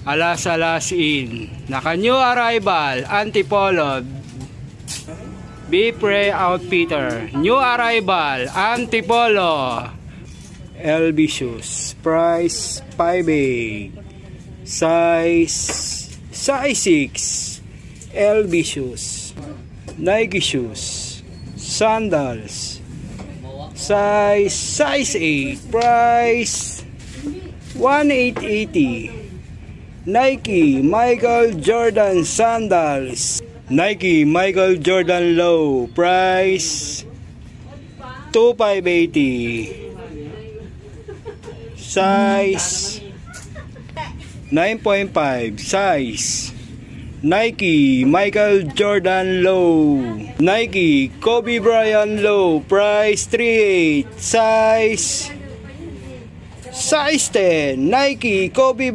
Alas in. Naka new arrival, Antipolo. Be Pre Outfitter. New arrival, Antipolo. LB shoes. Price 5.8. Size 6. LB shoes. Nike shoes. Sandals. Size 8. Price 1,880. Nike Michael Jordan sandals. Nike Michael Jordan low. Price 2,580. Size 9.5. Size Nike Michael Jordan low. Nike Kobe Bryant low. Price 3.8. Size 10. Nike Kobe